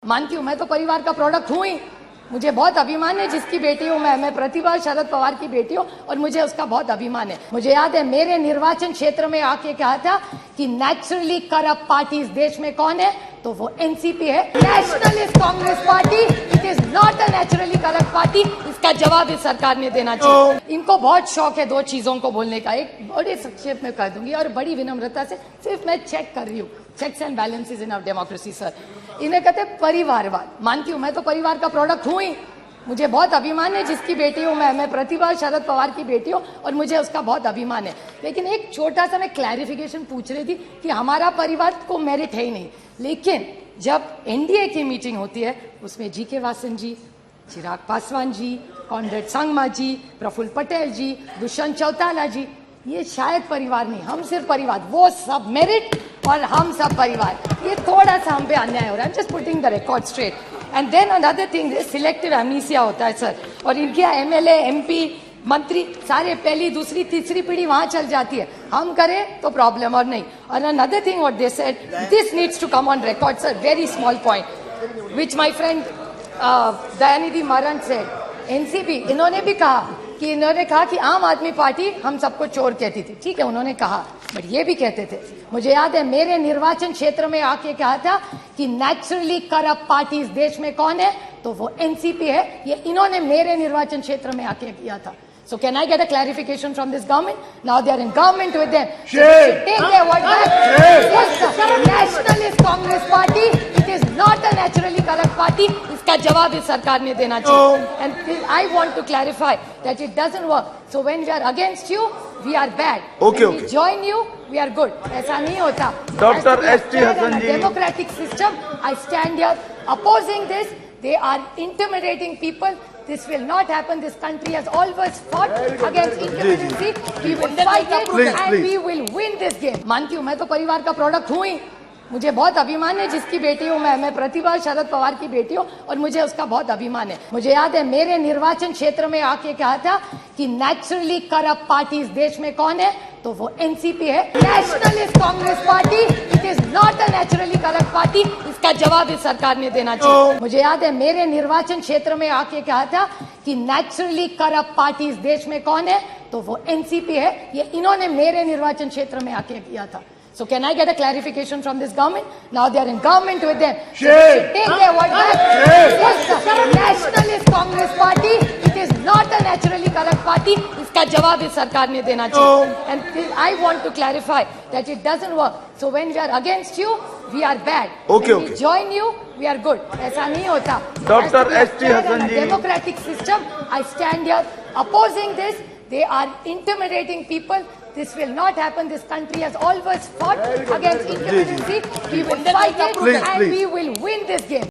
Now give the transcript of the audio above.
मानती हूँ मैं तो परिवार का प्रोडक्ट हूँ ही। मुझे बहुत अभिमान है जिसकी बेटी हूँ मैं प्रतिभा शरद पवार की बेटी हूँ और मुझे उसका बहुत अभिमान है। मुझे याद है मेरे निर्वाचन क्षेत्र में आके कहा था कि नेचुरली करप्ट पार्टी इस देश में कौन है, तो वो एनसीपी है, nationalist Congress party. It is not a naturally corrupt party. इसका जवाब इस सरकार ने देना चाहिए। इनको बहुत शौक है दो चीजों को बोलने का, एक बड़े संक्षेप में कह दूंगी और बड़ी विनम्रता से सिर्फ मैं चेक कर रही हूँ, checks and balances in our democracy sir. इन्हें कहते हैं परिवारवाद। मानती हूँ मैं तो परिवार का प्रोडक्ट हूँ ही। मुझे बहुत अभिमान है जिसकी बेटी हूँ मैं प्रतिभा शरद पवार की बेटी हूँ और मुझे उसका बहुत अभिमान है। लेकिन एक छोटा सा मैं क्लैरिफिकेशन पूछ रही थी कि हमारा परिवार को मेरिट है ही नहीं, लेकिन जब एनडीए की मीटिंग होती है उसमें जी के वासन जी, चिराग पासवान जी, कॉमरेड संगमा जी, प्रफुल्ल पटेल जी, दुष्यंत चौटाला जी, ये शायद परिवार नहीं, हम सिर्फ परिवार, वो सब मेरिट और हम सब परिवार। ये थोड़ा सा हम पे अन्याय हो रहा है। Just putting the record straight. And then another thing, selective amnesia होता है सर, और इनके एमएलए एमपी मंत्री सारे पहली दूसरी तीसरी पीढ़ी वहां चल जाती है। हम करें तो प्रॉब्लम और नहीं। और another thing what they said, this needs to come on record sir, very small point which my friend Dayanidhi Maran said. NCP इन्होंने भी कहा कि आम आदमी पार्टी हम सबको चोर कहती थी। ठीक है, उन्होंने कहा, बट ये भी कहते थे, मुझे याद है मेरे निर्वाचन क्षेत्र में आके कहा था कि नेचुरली करप्ट पार्टी इस देश में कौन है, तो वो एनसीपी है। ये इन्होंने मेरे निर्वाचन क्षेत्र में आके किया था। So can I get a clarification from this government? Now they are in government with them. So they should take their word back. Yes, nationalist Congress party. It is not a naturally corrupt party. इसका जवाब इस सरकार ने देना चाहिए. And I want to clarify that it doesn't work. So when we are against you, we are bad. Okay, when we join you, we are good. ऐसा नहीं होता. Dr. S.T. Hassan ji. Democratic system. I stand here opposing this. They are intimidating people. This will not happen. This country has always fought against intimidacy. We will fight it and we will win this game. मानती हूँ मैं तो परिवार का product हूँ ही। मुझे बहुत अभिमान है जिसकी बेटी हूँ मैं प्रतिभा शरद पवार की बेटी हूँ और मुझे उसका बहुत अभिमान है। मुझे याद है मेरे निर्वाचन क्षेत्र में आके कहा था कि नेचुरली करप्ट पार्टी इस देश में कौन है, तो वो एनसीपी है, nationalist Congress party. It is not a naturally corrupt party. इसका जवाब इस सरकार ने देना चाहिए। मुझे याद है मेरे निर्वाचन क्षेत्र में आके कहा था कि नेचुरली करप्ट पार्टी इस देश में कौन है, तो वो एनसीपी है। ये इन्होंने मेरे निर्वाचन क्षेत्र में आके किया था। So can I get a clarification from this government? Now they are in government with them. So they should take their word back. Yes, nationalist Congress party. It is not a naturally corrupt party. इसका जवाब इस सरकार ने देना चाहिए. And I want to clarify that it doesn't work. So when we are against you, we are bad. Okay, when we join you, we are good. ऐसा नहीं होता. Dr. S.T. Hassan ji. Democratic system. I stand here opposing this. They are intimidating people. This will not happen. This country has always fought against intimidacy. We will fight it and we will win this game.